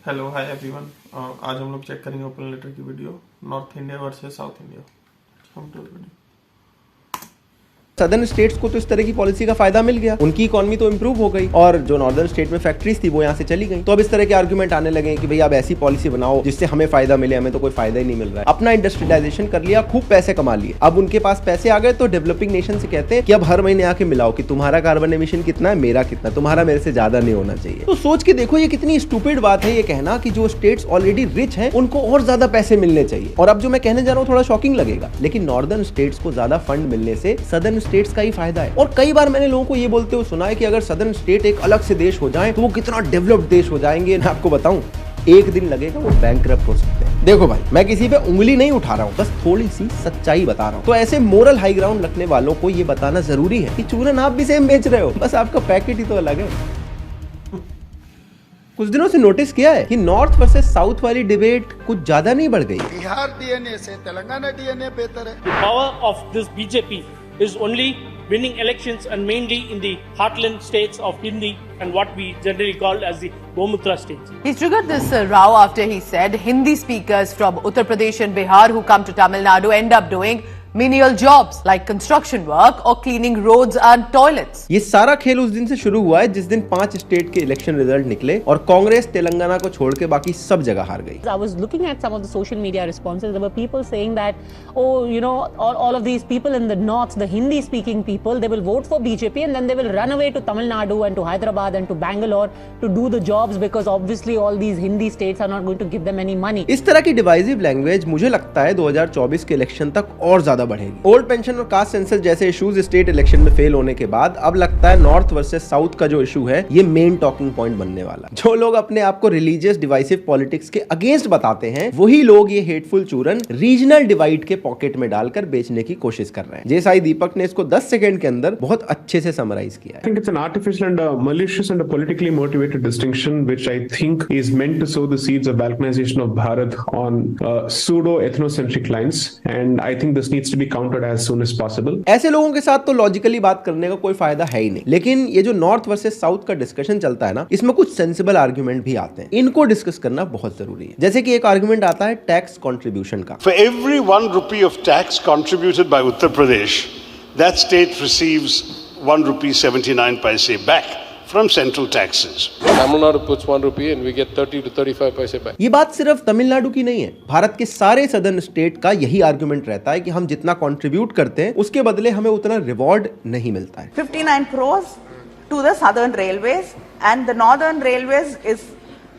Hello hi everyone. आज हम लोग चेक करेंगे ओपन लेटर की video, North India versus South India. Come to video. Southern states को तो इस तरह की पॉलिसी का फायदा मिल गया, उनकी इकोनॉमी तो इंप्रूव हो गई और जो नॉर्दर्न स्टेट में फैक्ट्रीज थी वो यहाँ से चली गई। तो अब इस तरह के आर्गुमेंट आने लगे कि भाई आप ऐसी पॉलिसी बनाओ जिससे हमें फायदा मिले, हमें तो कोई फायदा ही नहीं मिल रहा है। अपना इंडस्ट्रियलाइजेशन कर लिया, खूब पैसे कमा लिए, अब उनके पास पैसे आ गए तो डेवलपिंग नेशन से कहते हैं कि अब हर महीने आके मिलाओ कि तुम्हारा कार्बन एमिशन कितना है, मेरा कितना, तुम्हारा मेरे से ज्यादा नहीं होना चाहिए। तो सोच के देखो ये कितनी स्टूपिड बात है ये कहना कि जो स्टेट्स ऑलरेडी रिच हैं उनको और ज्यादा पैसे मिलने चाहिए। और अब जो मैं कहने जा रहा हूँ थोड़ा शॉकिंग लगेगा, लेकिन नॉर्दर्न स्टेट्स को ज्यादा फंड मिलने से सदर्न स्टेट्स का ही फायदा है। और कई बार मैंने लोगों को ये बोलते हुए सुना है कि अगर सदर्न स्टेट एक अलग से देश हो जाए तो वो कितना डेवलप्ड देश हो जाएंगे। मैं आपको बताऊं, एक दिन लगेगा वो बैंकरप्ट हो सकते हैं। देखो भाई, मैं किसी पे उंगली नहीं उठा रहा हूँ, बस थोड़ी सी सच्चाई बता रहा हूँ। तो ऐसे मोरल हाई ग्राउंड रखने वालों को ये बताना जरूरी है कि चूरन आप भी सेम बेच रहे हो, बस आपका पैकेट ही तो अलग है। कुछ दिनों से नोटिस किया है कि नॉर्थ वर्सेस साउथ वाली डिबेट कुछ ज्यादा नहीं बढ़ गई। बिहार डीएनए से तेलंगाना डीएनए बेहतर है। The power of this BJP is only winning elections and mainly in the heartland states of Hindi and what we generally call as the Gomutra states. He triggered this row after he said Hindi speakers from Uttar Pradesh and Bihar who come to Tamil Nadu end up doing menial jobs like construction work or cleaning roads and toilets. ये सारा खेल उस दिन से शुरू हुआ है जिस दिन 5 स्टेट के इलेक्शन रिजल्ट निकले और कांग्रेस तेलंगाना को छोड़ के बाकी सब जगह हार गई। I was looking at some of the social media responses. There were people saying that, oh, you know, all of these people in the north, the Hindi-speaking people, they will vote for BJP and then they will run away to Tamil Nadu and to Hyderabad and to Bangalore to do the jobs because obviously all these Hindi states are not going to give them any money. इस तरह की divisive language मुझे लगता है 2024 के election तक और ज्यादा बढ़ेगी। ओल्ड पेंशन और कास्ट सेंसस जैसे इश्यूज स्टेट इलेक्शन में फेल होने के बाद अब लगता है नॉर्थ वर्सेस साउथ का जो इशू है ये मेन टॉकिंग पॉइंट बनने वाला। जो लोग अपने आप को रिलीजियस डिवाइसिव पॉलिटिक्स के अगेंस्ट बताते हैं वही लोग ये हेटफुल चूरन रीजनल डिवाइड के पॉकेट में डालकर बेचने की कोशिश कर रहे हैं। जैसा दीपक ने इसको 10 सेकंड के अंदर बहुत अच्छे से समराइज किया है। I think it's an artificial and malicious and a politically motivated distinction which I think is meant to sow the seeds of balkanization of Bharat on pseudo ethnocentric lines, and I think this needs to be countered as soon as possible. ऐसे लोगों के साथ तो logically बात करने का कोई फायदा है ही नहीं, लेकिन ये जो नॉर्थ वर्सेस साउथ का डिस्कशन चलता है ना, इसमें कुछ सेंसिबल आर्गुमेंट भी आते हैं, इनको डिस्कस करना बहुत जरूरी है। जैसे कि एक आर्गुमेंट आता है टैक्स कंट्रीब्यूशन का। For every 1 rupee of tax contributed by Uttar Pradesh, that state receives 1 rupee 79 paise back from central taxes. Tamil Nadu puts 1 rupee and we get 30 to 35 paise back. ये बात सिर्फ तमिलनाडु की नहीं है, भारत के सारे सदर्न स्टेट का यही आर्गुमेंट रहता है कि हम जितना कंट्रीब्यूट करते हैं उसके बदले हमें उतना रिवॉर्ड नहीं मिलता है। 59 crores to the southern railways and the northern railways is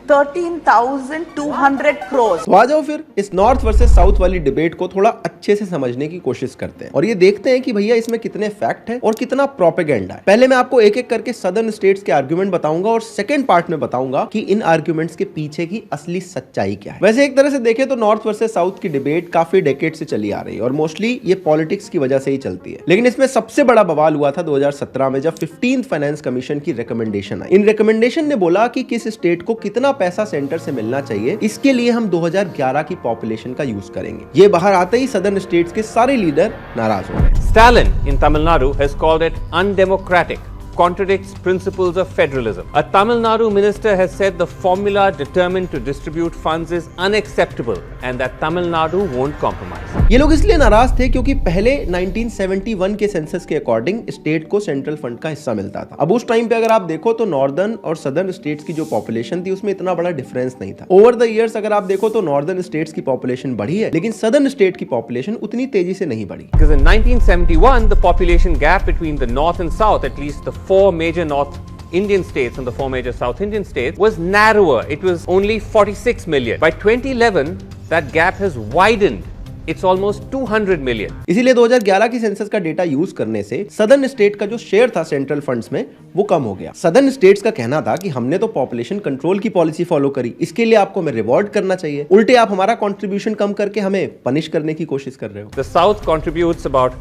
13,200 crores. तो आ जाओ फिर इस नॉर्थ वर्सेस साउथ वाली डिबेट को थोड़ा अच्छे से समझने की कोशिश करते हैं और ये देखते हैं कि भैया इसमें कितने फैक्ट है और कितना प्रोपेगेंडा है। पहले मैं आपको एक एक करके सदर्न स्टेट्स के आर्गुमेंट बताऊंगा और सेकंड पार्ट में बताऊंगा कि इन आर्गुमेंट्स के पीछे की असली सच्चाई क्या है। वैसे एक तरह से देखें तो नॉर्थ वर्सेस साउथ की डिबेट काफी डेकेड से चली आ रही है और मोस्टली ये पॉलिटिक्स की वजह से ही चलती है, लेकिन इसमें सबसे बड़ा बवाल हुआ था 2017 में जब 15th फाइनेंस कमीशन की रिकमेंडेशन आई। इन रिकमेंडेशन ने बोला कि किस स्टेट को कितना पैसा सेंटर से मिलना चाहिए, इसके लिए हम 2011 की पॉपुलेशन का यूज करेंगे। ये बाहर आते ही सदर्न स्टेट्स के सारे लीडर नाराज हो गए। Stalin in Tamil Nadu has called it undemocratic, contradicts principles of federalism. A Tamil Nadu minister has said the formula determined to distribute funds is unacceptable and that Tamil Nadu won't compromise. ये लोग इसलिए नाराज थे क्योंकि पहले 1971 के census के according state को सेंट्रल फंड का हिस्सा मिलता था। अब उस टाइम पे अगर आप देखो तो नॉर्दर्न और सदर्न स्टेट्स की जो पॉपुलेशन थी उसमें इतना बड़ा डिफरेंस नहीं था। ओवर द इयर्स अगर आप देखो तो नॉर्दर्न स्टेट्स की पॉपुलेशन बढ़ी है, लेकिन सदर्न स्टेट की पॉपुलेशन उतनी तेजी से नहीं बढ़ी। Because in 1971 the population gap between the north and south, at least the 4 major North Indian states and the 4 major South Indian states, was narrower. It was only 46 million. By 2011 that gap has widened. It's almost 200 million. इसीलिए 2011 की census का data use करने से southern state का जो share था central funds में वो कम हो गया। सदर्न स्टेट्स का कहना था कि हमने तो पॉपुलेशन कंट्रोल की पॉलिसी फॉलो करी, इसके लिए आपको हमें रिवॉर्ड करना चाहिए, उल्टे आप हमारा कंट्रीब्यूशन कम करके हमें पनिश करने की कोशिश कर रहे हो। The South contributes about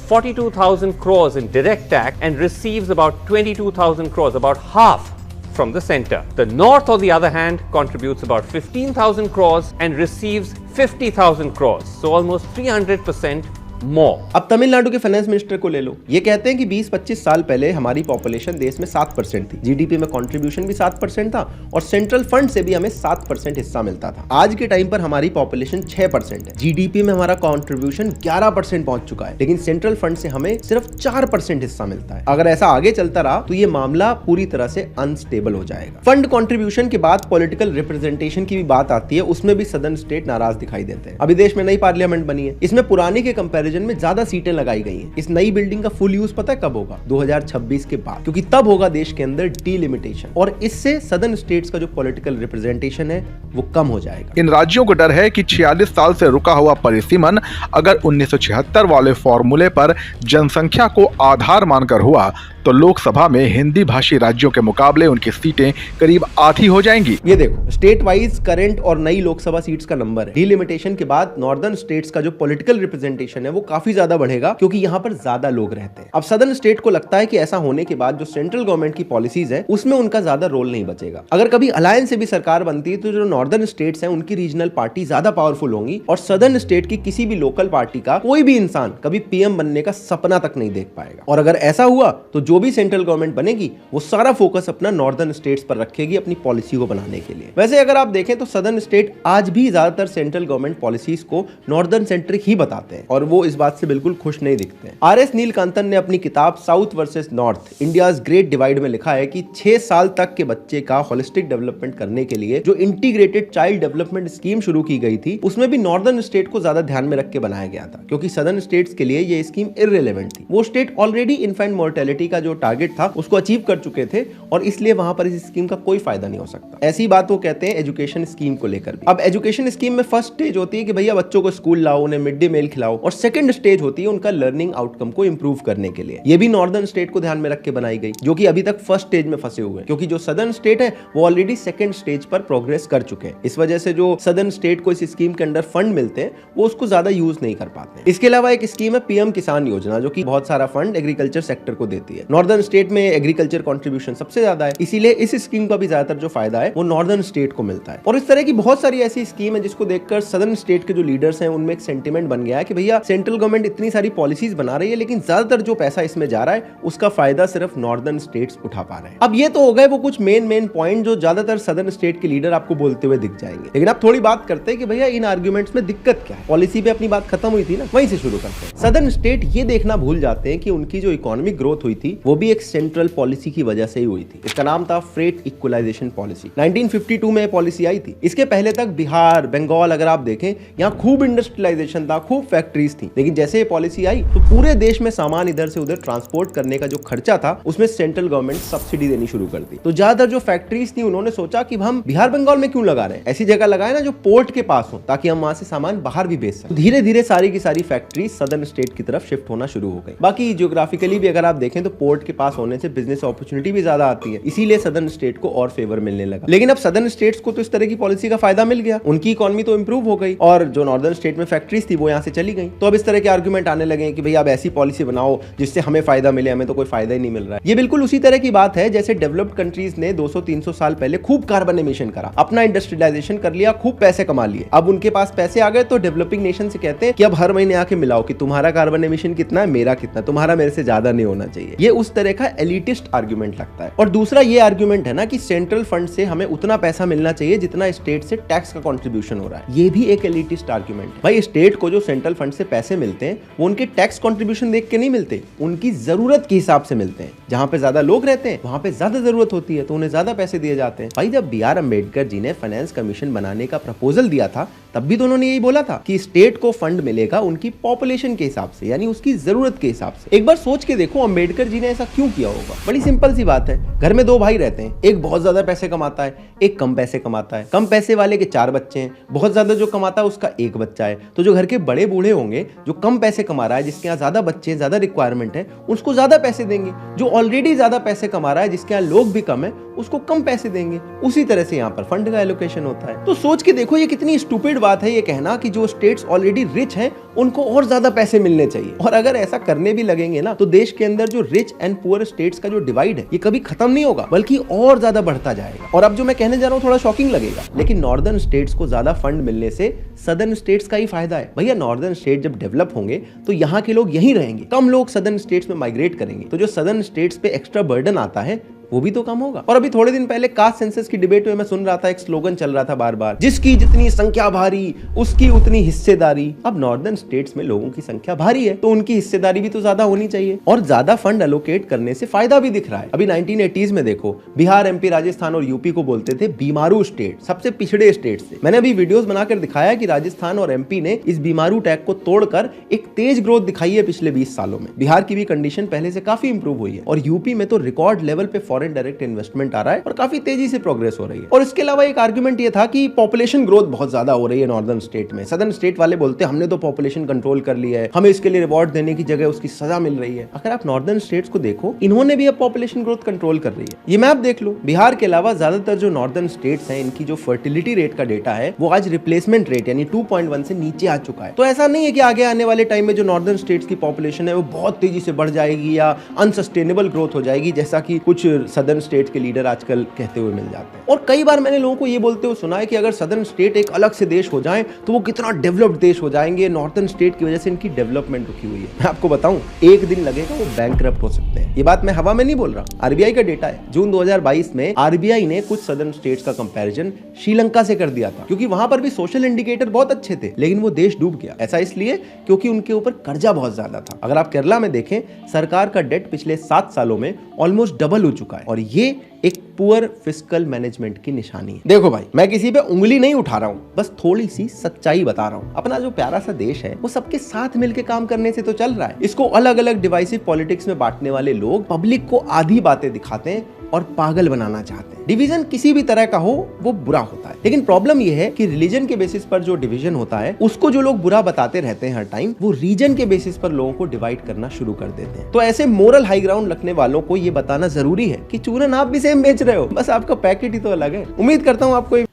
42,000 crores in direct tax and receives about 22,000 crores, about half from the center. The North, on the other hand, contributes about 15,000 crores and receives 50,000 crores, so almost 300% more. अब तमिलनाडु के finance minister को ले लो, ये कहते हैं कि 20-25 साल पहले हमारी पॉपुलेशन देश में 7% थी, जीडीपी में कंट्रीब्यूशन भी 7% था और सेंट्रल फंड से भी हमें 7% हिस्सा मिलता था। आज के टाइम पर हमारी पॉपुलेशन 6% है, जीडीपी में हमारा कंट्रीब्यूशन 11% पहुंच चुका है, लेकिन सेंट्रल फंड से हमें सिर्फ 4% हिस्सा मिलता है। अगर ऐसा आगे चलता रहा तो ये मामला पूरी तरह से अनस्टेबल हो जाएगा। फंड कंट्रीब्यूशन के बाद पॉलिटिकल रिप्रेजेंटेशन की भी बात आती है, उसमें भी सदर्न स्टेट नाराज दिखाई देते हैं। अभी देश में नई पार्लियामेंट बनी है, इसमें पुरानी के कंपैरिजन में ज्यादा सीटें लगाई गई हैं। इस नई बिल्डिंग का फुल यूज पता है कब होगा? 2026 के बाद, क्योंकि तब होगा देश के अंदर डीलिमिटेशन और इससे सदर्न स्टेट्स का जो पॉलिटिकल रिप्रेजेंटेशन है वो कम हो जाएगा। इन राज्यों को डर है कि 46 साल से रुका हुआ परिसीमन अगर 1976 वाले फॉर्मूले पर जनसंख्या को आधार मानकर हुआ तो लोकसभा में हिंदी भाषी राज्यों के मुकाबले उनकी सीटें करीब आधी हो जाएंगी। ये देखो स्टेट वाइज करंट और नई लोकसभा सीट्स का नंबर है। डीलिमिटेशन के बाद नॉर्दर्न स्टेट्स का जो पॉलिटिकल रिप्रेजेंटेशन है वो काफी ज्यादा बढ़ेगा क्योंकि यहाँ पर ज्यादा लोग रहते हैं। अब सदर्न स्टेट को लगता है कि ऐसा होने के बाद जो सेंट्रल गवर्नमेंट की पॉलिसीज है उसमें उनका ज्यादा रोल नहीं बचेगा। अगर कभी अलायंस से भी सरकार बनती है तो जो नॉर्दर्न स्टेट्स हैं उनकी रीजनल पार्टी ज्यादा पावरफुल होंगी और सदर्न स्टेट की किसी भी लोकल पार्टी का कोई भी इंसान कभी पीएम बनने का सपना तक नहीं देख पाएगा। और अगर ऐसा हुआ तो जो भी सेंट्रल गवर्नमेंट बनेगी वो सारा फोकस अपना नॉर्दर्न स्टेट्स पर रखेगी अपनी पॉलिसी को बनाने के लिए। वैसे अगर आप देखें तो सदर्न स्टेट आज भी ज्यादातर सेंट्रल गवर्नमेंट पॉलिसीज को नॉर्दर्न सेंट्रिक ही बताते हैं और वो इस बात से बिल्कुल खुश नहीं दिखते हैं। आर एस नीलकांतन ने अपनी किताब south versus north India's great divide में लिखा है कि 6 साल तक के बच्चे का होलिस्टिक डेवलपमेंट करने के लिए जो इंटीग्रेटेड चाइल्ड डेवलपमेंट स्कीम शुरू की गई थी उसमें भी नॉर्दर्न स्टेट को ज्यादा ध्यान में रख के बनाया गया था क्योंकि सदर्न स्टेट्स के लिए ये स्कीम इररिलेवेंट थी। वो स्टेट ऑलरेडी इन्फेंट मोर्टेलिटी का जो टारगेट था उसको अचीव कर चुके थे और इसलिए वहां पर इस स्कीम का कोई फायदा नहीं हो सकता। ऐसी बात वो कहते हैं एजुकेशन स्कीम को लेकर भी। अब एजुकेशन स्कीम में फर्स्ट स्टेज होती है कि भैया बच्चों को स्कूल लाओ, उन्हें मिड डे मील खिलाओ और सेकंड स्टेज होती है उनका लर्निंग आउटकम को इंप्रूव करने के लिए। ये भी नॉर्दर्न स्टेट को ध्यान में रख के बनाई गई जो कि अभी तक फर्स्ट स्टेज में फंसे हुए हैं क्योंकि जो सदर्न स्टेट है वो ऑलरेडी सेकंड स्टेज पर प्रोग्रेस कर चुके हैं। इस वजह से जो सदर्न स्टेट को इस स्कीम के अंदर फंड मिलते हैं वो उसको ज्यादा यूज नहीं कर पाते। इसके अलावा एक स्कीम है पीएम किसान योजना जो कि बहुत सारा फंड एग्रीकल्चर सेक्टर को देती है। नॉर्दर्न स्टेट में एग्रीकल्चर कंट्रीब्यूशन सबसे ज्यादा है, इसीलिए इस स्कीम का भी ज्यादातर जो फायदा है वो नॉर्दर्न स्टेट को मिलता है। और इस तरह की बहुत सारी ऐसी स्कीम है जिसको देखकर सदर्न स्टेट के जो लीडर्स हैं उनमें एक सेंटीमेंट बन गया है कि भैया सेंट्रल गवर्नमेंट इतनी सारी पॉलिसीज बना रही है लेकिन ज्यादातर जो पैसा इसमें जा रहा है उसका फायदा सिर्फ नॉर्दर्न स्टेट्स उठा पा रहे हैं। अब ये तो हो गए वो कुछ मेन पॉइंट जो ज्यादातर सदर्न स्टेट के लीडर आपको बोलते हुए दिख जाएंगे, लेकिन आप थोड़ी बात करते हैं कि भैया इन आर्ग्यूमेंट्स में दिक्कत क्या है। पॉलिसी पे अपनी बात खत्म हुई थी ना, वहीं से शुरू करते हैं। सदर्न स्टेट ये देखना भूल जाते हैं कि उनकी जो इकोनॉमिक ग्रोथ हुई थी वो भी एक सेंट्रल पॉलिसी की वजह से ही हुई थी। इसका नाम था फ्रेट इक्वलाइजेशन पॉलिसी। 1952 में पॉलिसी आई थी। इसके पहले तक बिहार, बंगाल अगर आप देखें यहाँ खूब इंडस्ट्रियलाइजेशन था, खूब फैक्ट्रीज थी, लेकिन जैसे ये पॉलिसी आई तो पूरे देश में सामान इधर से उधर ट्रांसपोर्ट करने का जो खर्चा था उसमें सेंट्रल गवर्नमेंट सब्सिडी देनी शुरू कर दी। तो ज्यादातर जो फैक्ट्रीज थी उन्होंने सोचा कि हम बिहार बंगाल में क्यों लगा रहे हैं, ऐसी जगह लगाए ना जो पोर्ट के पास हो ताकि हम वहां से सामान बाहर भी बेच सकें। धीरे धीरे सारी की सारी फैक्ट्रीज सदर्न स्टेट की तरफ शिफ्ट होना शुरू हो गई। बाकी जियोग्राफिकली भी अगर आप देखें तो पोर्ट के पास होने से बिजनेस अपॉर्चुनिटी भी ज्यादा आती है, इसीलिए सदर्न स्टेट को और फेवर मिलने लगा। लेकिन अब सदर्न स्टेट्स को तो इस तरह की पॉलिसी का फायदा मिल गया, उनकी इकोनॉमी तो इंप्रूव हो गई और जो नॉर्दर्न स्टेट में फैक्ट्रीज थी वो यहाँ से चली गई। तो अब इस तरह के आर्गुमेंट आने लगे कि भैया अब ऐसी पॉलिसी बनाओ जिससे हमें फायदा मिले, हमें तो कोई फायदा ही नहीं मिल रहा है। ये बिल्कुल उसी तरह की बात है जैसे डेवलप्ड कंट्रीज ने 200-300 साल पहले खूब कार्बन एमिशन करा, अपना इंडस्ट्रियलाइजेशन कर लिया, खूब पैसे कमा लिए। अब उनके पास पैसे आ गए तो डेवलपिंग नेशन से कहते हैं कि अब हर महीने आके मिलाओ कि तुम्हारा कार्बन एमिशन कितना है, मेरा कितना, तुम्हारा मेरे से ज्यादा नहीं होना चाहिए। ये उस तरह का एलिटिस्ट आर्गुमेंट लगता है। और दूसरा ये आर्गुमेंट है ना कि सेंट्रल फंड से हमें उतना पैसा मिलना चाहिए जितना स्टेट से टैक्स का कंट्रीब्यूशन हो रहा है। ये भी एक एलिटिस्ट आर्गुमेंट है। भाई स्टेट को जो सेंट्रल फंड से पैसे मिलते हैं वो उनके टैक्स कंट्रीब्यूशन देख के नहीं मिलते, उनकी जरूरत के हिसाब से मिलते हैं। जहां पे ज्यादा लोग रहते हैं वहां पे ज्यादा जरूरत होती है तो उन्हें ज्यादा पैसे दिए जाते हैं। भाई जब बी.आर. अम्बेडकर जी ने फाइनेंस कमीशन बनाने का प्रपोजल दिया था तब भी तो उन्होंने यही बोला था कि स्टेट को फंड मिलेगा उनकी पॉपुलेशन के हिसाब से, यानी उसकी जरूरत के हिसाब से। एक बार सोच के देखो अम्बेडकर जी ने ऐसा क्यों किया होगा। बड़ी सिंपल सी बात है, घर में 2 भाई रहते हैं, एक बहुत ज्यादा पैसे कमाता है, एक कम पैसे कमाता है। कम पैसे वाले के 4 बच्चे हैं, बहुत ज्यादा जो कमाता है उसका 1 बच्चा है। तो जो घर के बड़े बूढ़े होंगे, जो कम पैसे कमा रहा है, जिसके यहाँ ज्यादा बच्चे हैं, ज्यादा रिक्वायरमेंट है, उसको ज्यादा पैसे देंगे। जो ऑलरेडी ज्यादा पैसे कमा रहा है, जिसके यहाँ लोग भी कम है, उसको कम पैसे देंगे। उसी तरह से यहाँ पर फंड का एलोकेशन होता है। तो सोच के देखो ये कितनी स्टूपिड बात है ये कहना कि जो स्टेट्स ऑलरेडी रिच हैं उनको और ज्यादा पैसे मिलने चाहिए। और अगर ऐसा करने भी लगेंगे ना तो देश के अंदर जो रिच एंड पुअर स्टेट्स का जो डिवाइड है ये कभी खत्म नहीं होगा, बल्कि और ज्यादा बढ़ता जाएगा। और अब जो मैं कहने जा रहा हूँ थोड़ा शॉकिंग लगेगा, लेकिन नॉर्दर्न स्टेट्स को ज्यादा फंड मिलने से सदर्न स्टेट्स का ही फायदा है। भैया नॉर्दर्न स्टेट जब डेवलप होंगे तो यहाँ के लोग यहीं रहेंगे, कम लोग सदर्न स्टेट्स में माइग्रेट करेंगे, तो जो सदर्न स्टेट्स पे एक्स्ट्रा बर्डन आता है वो भी तो कम होगा। और अभी थोड़े दिन पहले कास्ट सेंसस की डिबेट में मैं सुन रहा था, एक स्लोगन चल रहा था बार बार, जिसकी जितनी संख्या भारी उसकी उतनी हिस्सेदारी। अब नॉर्दर्न स्टेट्स में लोगों की संख्या भारी है तो उनकी हिस्सेदारी भी तो ज्यादा होनी चाहिए, और ज्यादा फंड एलोकेट करने से फायदा भी दिख रहा है। अभी 1980s में देखो, बिहार, एमपी, राजस्थान और यूपी को बोलते थे बीमारू स्टेट, सबसे पिछड़े स्टेट थे। मैंने अभी वीडियोस बनाकर दिखाया कि राजस्थान और एमपी ने इस बीमारू टैग को तोड़कर एक तेज ग्रोथ दिखाई है पिछले 20 सालों में। बिहार की भी कंडीशन पहले से काफी इंप्रूव हुई है, और यूपी में तो रिकॉर्ड लेवल पे फॉरेन डायरेक्ट इन्वेस्टमेंट आ रहा है और काफी तेजी से प्रोग्रेस हो रही है। और इसके अलावा एक आर्गुमेंट ये था कि पॉपुलेशन ग्रोथ बहुत ज्यादा हो रही है नॉर्दर्न स्टेट में। सदर्न स्टेट वाले बोलते हैं हमने तो पॉपुलेशन कंट्रोल कर लिया है, हमें इसके लिए रिवॉर्ड देने की जगह उसकी सजा मिल रही है। अगर आप नॉर्दर्न स्टेट्स को देखो, इन्होंने भी अब पॉपुलेशन ग्रोथ कंट्रोल कर रही है। ये मैप देख लो, बिहार के अलावा ज्यादातर जो नॉर्दर्न स्टेट्स हैं, इनकी जो फर्टिलिटी रेट का डेटा है वो आज रिप्लेसमेंट रेट यानी 2.1 से नीचे आ चुका है। तो ऐसा नहीं है कि आगे आने वाले टाइम में जो नॉर्दर्न स्टेट्स की पॉपुलेशन है वो बहुत तेजी से बढ़ जाएगी या अनसस्टेनेबल ग्रोथ हो जाएगी, जैसा कि कुछ सदर्न स्टेट्स के लीडर आजकल कहते हुए मिल जाते हैं। और कई बार मैंने लोगों को ये बोलते हुए सुना है कि अगर सदर्न स्टेट एक अलग से देश हो जाए तो वो कितना डेवलप्ड देश हो जाएंगे, नॉर्थर्न स्टेट की वजह से इनकी डेवलपमेंट रुकी हुई है। मैं आपको बताऊं, एक दिन लगेगा वो बैंकरप्ट हो सकते हैं। ये बात मैं हवा में नहीं बोल रहा, आरबीआई का डेटा है। जून 2022 में आरबीआई ने कुछ सदर्न स्टेट्स का कंपैरिजन श्रीलंका से कर दिया था, क्योंकि वहां पर भी सोशल इंडिकेटर बहुत अच्छे थे, लेकिन वो देश डूब गया। ऐसा इसलिए क्योंकि उनके ऊपर कर्जा बहुत ज्यादा था। अगर आप केरला में देखें, सरकार का डेट पिछले 7 सालों में ऑलमोस्ट डबल हो चुका है, और ये एक पुअर फिस्कल मैनेजमेंट की निशानी है। देखो भाई, मैं किसी पे उंगली नहीं उठा रहा हूं, बस थोड़ी सी सच्चाई बता रहा हूं। अपना जो प्यारा सा देश है वो सबके साथ मिलकर काम करने से तो चल रहा है। इसको अलग अलग डिवाइसिव पॉलिटिक्स में बांटने वाले लोग पब्लिक को आधी बातें दिखाते हैं और पागल बनाना चाहते हैं। डिवीजन किसी भी तरह का हो वो बुरा होता है, लेकिन प्रॉब्लम ये है कि रिलीजन के बेसिस पर जो डिवीजन होता है उसको जो लोग बुरा बताते रहते हैं हर टाइम, वो रीजन के बेसिस पर लोगों को डिवाइड करना शुरू कर देते हैं। तो ऐसे मोरल हाई ग्राउंड रखने वालों को ये बताना जरूरी है कि चूरन आप भी सेम बेच रहे हो, बस आपका पैकेट ही तो अलग है। उम्मीद करता हूँ आपको ये